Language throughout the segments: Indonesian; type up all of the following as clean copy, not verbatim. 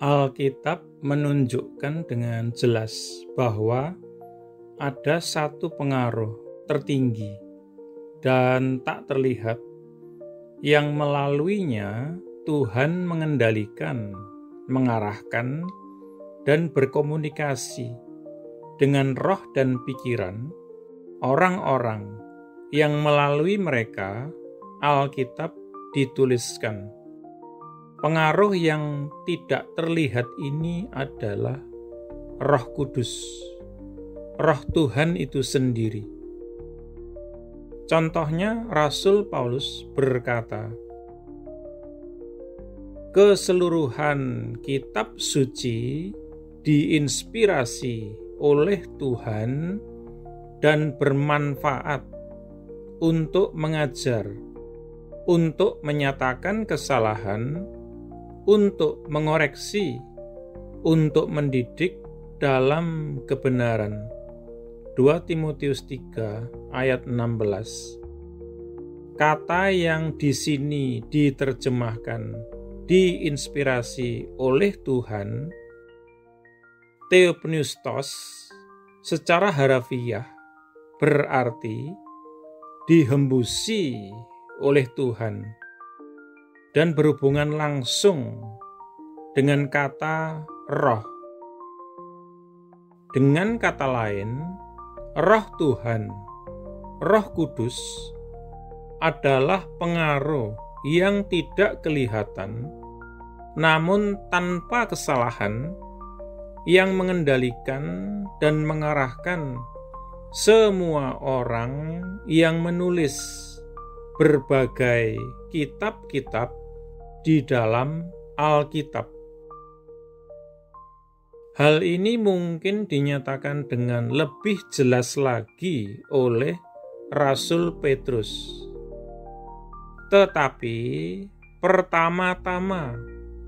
Alkitab menunjukkan dengan jelas bahwa ada satu pengaruh tertinggi dan tak terlihat yang melaluinya Tuhan mengendalikan, mengarahkan, dan berkomunikasi dengan roh dan pikiran orang-orang yang melalui mereka Alkitab dituliskan. Pengaruh yang tidak terlihat ini adalah Roh Kudus, Roh Tuhan itu sendiri. Contohnya, Rasul Paulus berkata, keseluruhan kitab suci diinspirasi oleh Tuhan dan bermanfaat untuk mengajar, untuk menyatakan kesalahan, untuk mengoreksi, untuk mendidik dalam kebenaran. 2 Timotius 3 ayat 16. Kata yang di sini diterjemahkan diinspirasi oleh Tuhan, theopneustos, secara harafiah berarti dihembusi oleh Tuhan dan berhubungan langsung dengan kata roh. Dengan kata lain, Roh Tuhan, Roh Kudus adalah pengaruh yang tidak kelihatan namun tanpa kesalahan yang mengendalikan dan mengarahkan semua orang yang menulis berbagai kitab-kitab di dalam Alkitab. Hal ini mungkin dinyatakan dengan lebih jelas lagi oleh Rasul Petrus. Tetapi pertama-tama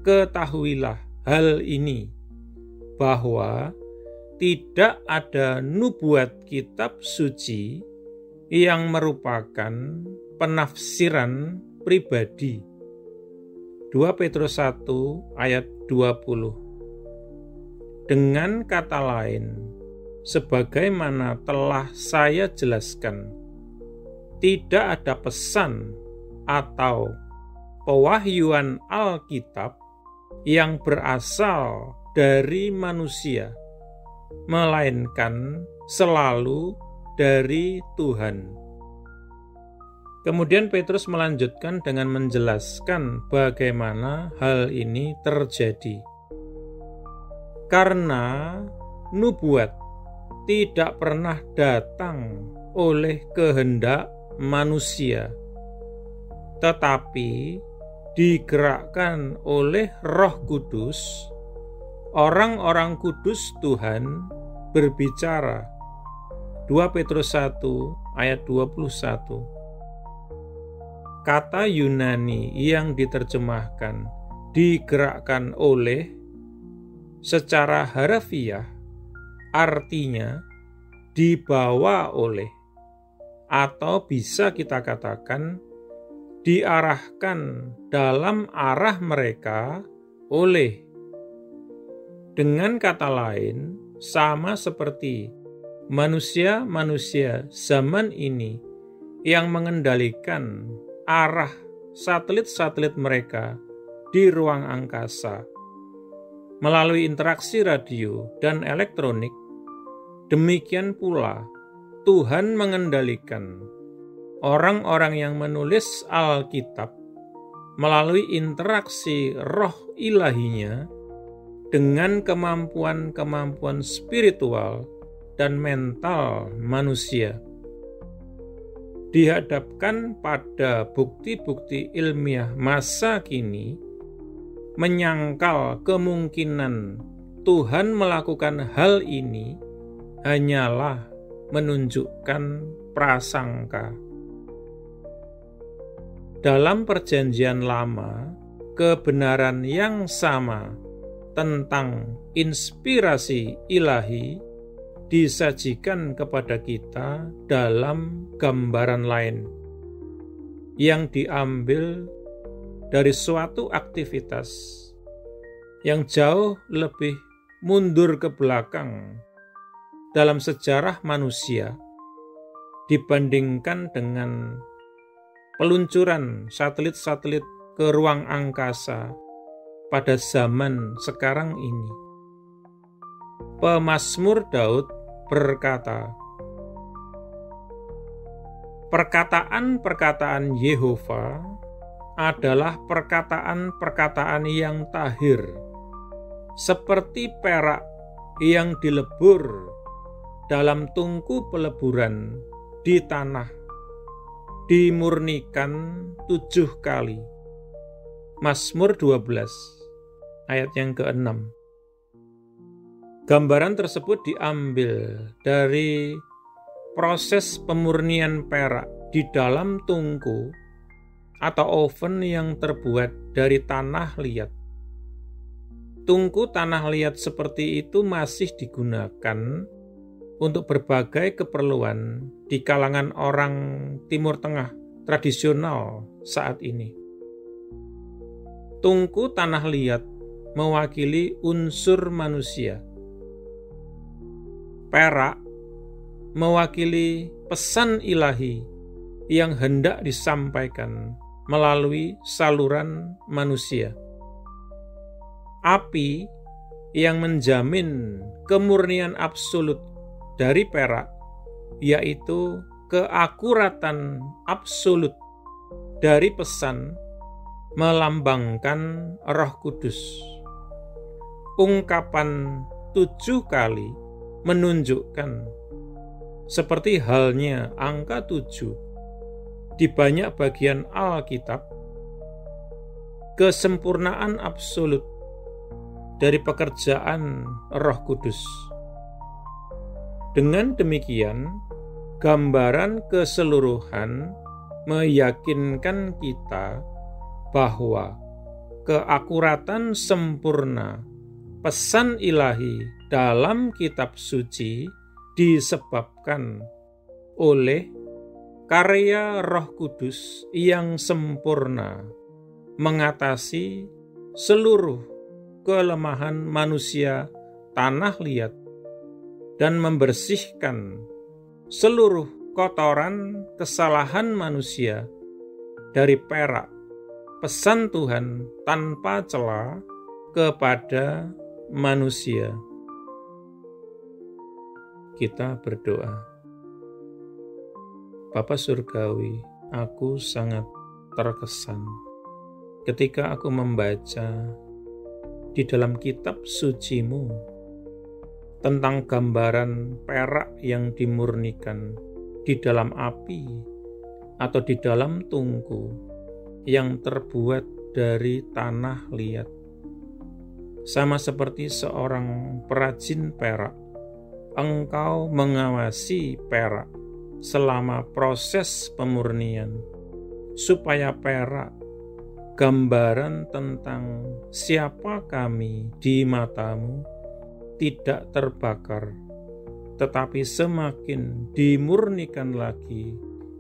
ketahuilah hal ini, bahwa tidak ada nubuat kitab suci yang merupakan penafsiran pribadi. 2 Petrus 1 ayat 20. Dengan kata lain, sebagaimana telah saya jelaskan, tidak ada pesan atau pewahyuan Alkitab yang berasal dari manusia, melainkan selalu dari Tuhan. Kemudian Petrus melanjutkan dengan menjelaskan bagaimana hal ini terjadi. Karena nubuat tidak pernah datang oleh kehendak manusia, tetapi digerakkan oleh Roh Kudus, orang-orang kudus Tuhan berbicara. 2 Petrus 1 ayat 21. Kata Yunani yang diterjemahkan digerakkan oleh secara harafiah artinya dibawa oleh, atau bisa kita katakan diarahkan dalam arah mereka oleh. Dengan kata lain, sama seperti manusia-manusia zaman ini yang mengendalikan arah satelit-satelit mereka di ruang angkasa melalui interaksi radio dan elektronik, demikian pula Tuhan mengendalikan orang-orang yang menulis Alkitab melalui interaksi roh ilahinya dengan kemampuan-kemampuan spiritual dan mental manusia. Dihadapkan pada bukti-bukti ilmiah masa kini, menyangkal kemungkinan Tuhan melakukan hal ini hanyalah menunjukkan prasangka. Dalam Perjanjian Lama, kebenaran yang sama tentang inspirasi ilahi disajikan kepada kita dalam gambaran lain yang diambil dari suatu aktivitas yang jauh lebih mundur ke belakang dalam sejarah manusia dibandingkan dengan peluncuran satelit-satelit ke ruang angkasa pada zaman sekarang ini. Pemazmur Daud berkata, "Perkataan-perkataan Yehova adalah perkataan-perkataan yang tahir, seperti perak yang dilebur dalam tungku peleburan di tanah, dimurnikan 7 kali." Mazmur 12 ayat yang ke-6. Gambaran tersebut diambil dari proses pemurnian perak di dalam tungku atau oven yang terbuat dari tanah liat. Tungku tanah liat seperti itu masih digunakan untuk berbagai keperluan di kalangan orang Timur Tengah tradisional saat ini. Tungku tanah liat mewakili unsur manusia. Perak mewakili pesan ilahi yang hendak disampaikan melalui saluran manusia. Api yang menjamin kemurnian absolut dari perak, yaitu keakuratan absolut dari pesan, melambangkan Roh Kudus. Ungkapan 7 kali menunjukkan, seperti halnya angka 7 di banyak bagian Alkitab, kesempurnaan absolut dari pekerjaan Roh Kudus. Dengan demikian, gambaran keseluruhan meyakinkan kita bahwa keakuratan sempurna pesan ilahi dalam kitab suci disebabkan oleh karya Roh Kudus yang sempurna mengatasi seluruh kelemahan manusia tanah liat dan membersihkan seluruh kotoran kesalahan manusia dari perak pesan Tuhan tanpa cela kepada manusia. Kita berdoa. Bapa Surgawi, aku sangat terkesan ketika aku membaca di dalam kitab suci-Mu tentang gambaran perak yang dimurnikan di dalam api atau di dalam tungku yang terbuat dari tanah liat. Sama seperti seorang perajin perak, Engkau mengawasi perak selama proses pemurnian, supaya perak, gambaran tentang siapa kami di mata-Mu, tidak terbakar, tetapi semakin dimurnikan lagi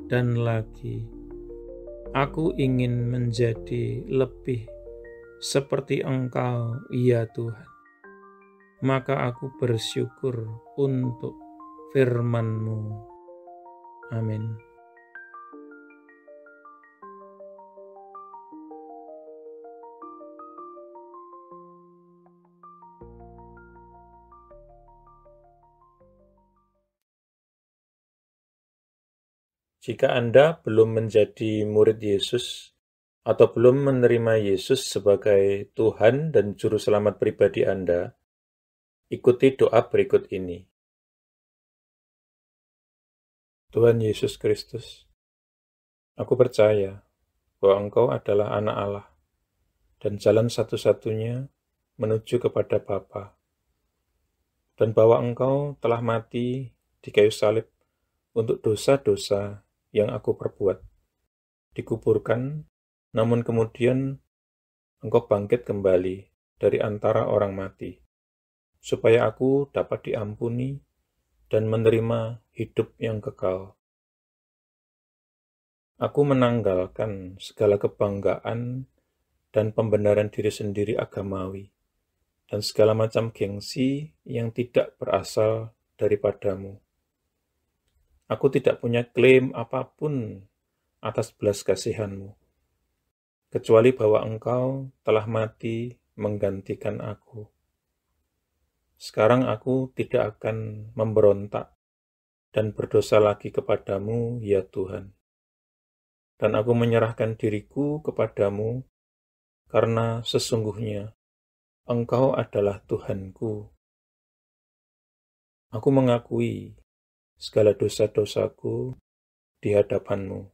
dan lagi. Aku ingin menjadi lebih seperti Engkau, ya Tuhan. Maka aku bersyukur untuk firman-Mu. Amin. Jika Anda belum menjadi murid Yesus atau belum menerima Yesus sebagai Tuhan dan Juru Selamat pribadi Anda, ikuti doa berikut ini. Tuhan Yesus Kristus, aku percaya bahwa Engkau adalah Anak Allah dan jalan satu-satunya menuju kepada Bapa, dan bahwa Engkau telah mati di kayu salib untuk dosa-dosa yang aku perbuat, dikuburkan, namun kemudian Engkau bangkit kembali dari antara orang mati, supaya aku dapat diampuni dan menerima hidup yang kekal. Aku menanggalkan segala kebanggaan dan pembenaran diri sendiri agamawi, dan segala macam gengsi yang tidak berasal daripadamu. Aku tidak punya klaim apapun atas belas kasihan-Mu, kecuali bahwa Engkau telah mati menggantikan aku. Sekarang aku tidak akan memberontak dan berdosa lagi kepadamu, ya Tuhan. Dan aku menyerahkan diriku kepadamu, karena sesungguhnya Engkau adalah Tuhanku. Aku mengakui segala dosa-dosaku di hadapan-Mu,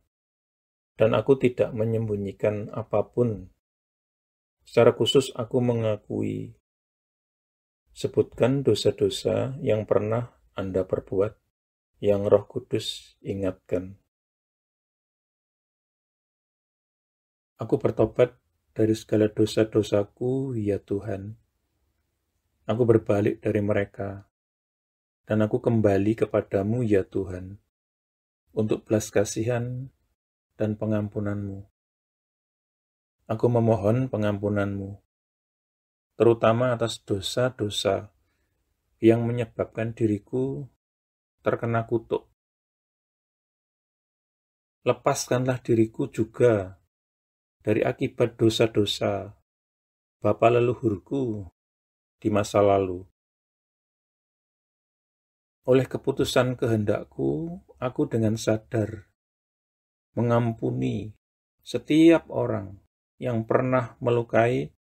dan aku tidak menyembunyikan apapun. Secara khusus aku mengakui, sebutkan dosa-dosa yang pernah Anda perbuat, yang Roh Kudus ingatkan. Aku bertobat dari segala dosa-dosaku, ya Tuhan. Aku berbalik dari mereka, dan aku kembali kepadamu, ya Tuhan, untuk belas kasihan dan pengampunan-Mu. Aku memohon pengampunan-Mu, terutama atas dosa-dosa yang menyebabkan diriku terkena kutuk. Lepaskanlah diriku juga dari akibat dosa-dosa bapa leluhurku di masa lalu. Oleh keputusan kehendakku, aku dengan sadar mengampuni setiap orang yang pernah melukai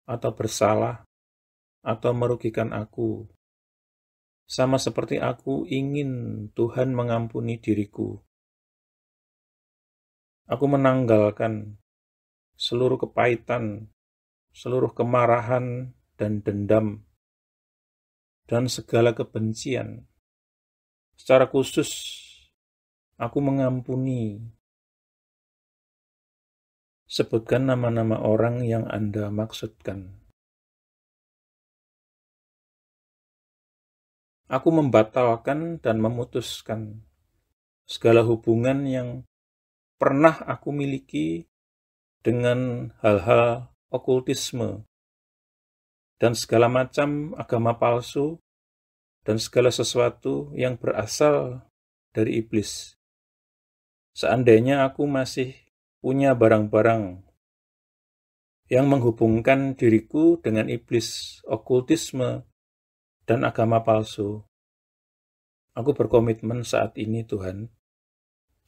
atau bersalah atau merugikan aku, sama seperti aku ingin Tuhan mengampuni diriku. Aku menanggalkan seluruh kepahitan, seluruh kemarahan dan dendam, dan segala kebencian. Secara khusus, aku mengampuni. Sebutkan nama-nama orang yang Anda maksudkan. Aku membatalkan dan memutuskan segala hubungan yang pernah aku miliki dengan hal-hal okultisme dan segala macam agama palsu dan segala sesuatu yang berasal dari iblis. Seandainya aku masih punya barang-barang yang menghubungkan diriku dengan iblis, okultisme, dan agama palsu, aku berkomitmen saat ini, Tuhan,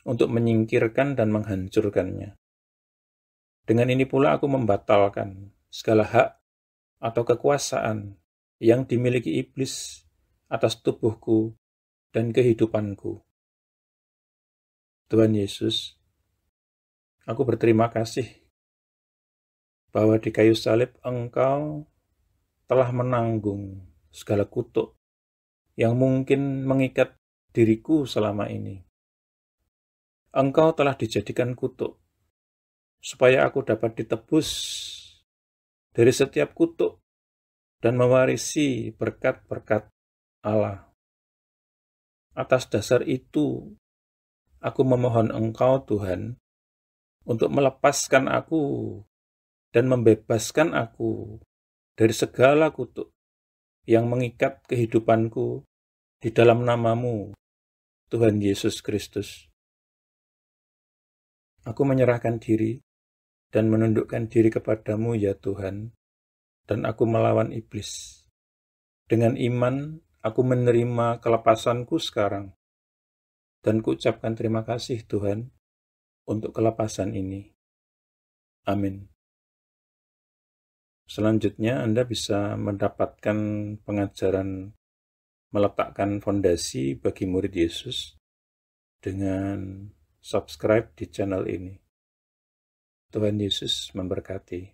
untuk menyingkirkan dan menghancurkannya. Dengan ini pula aku membatalkan segala hak atau kekuasaan yang dimiliki iblis atas tubuhku dan kehidupanku. Tuhan Yesus, aku berterima kasih bahwa di kayu salib Engkau telah menanggung segala kutuk yang mungkin mengikat diriku selama ini. Engkau telah dijadikan kutuk, supaya aku dapat ditebus dari setiap kutuk dan mewarisi berkat-berkat Allah. Atas dasar itu, aku memohon Engkau, Tuhan, untuk melepaskan aku dan membebaskan aku dari segala kutuk yang mengikat kehidupanku di dalam nama-Mu, Tuhan Yesus Kristus. Aku menyerahkan diri dan menundukkan diri kepadamu, ya Tuhan, dan aku melawan iblis. Dengan iman, aku menerima kelepasanku sekarang, dan kuucapkan terima kasih, Tuhan, untuk kelepasan ini. Amin. Selanjutnya, Anda bisa mendapatkan pengajaran meletakkan fondasi bagi murid Yesus dengan subscribe di channel ini. Tuhan Yesus memberkati.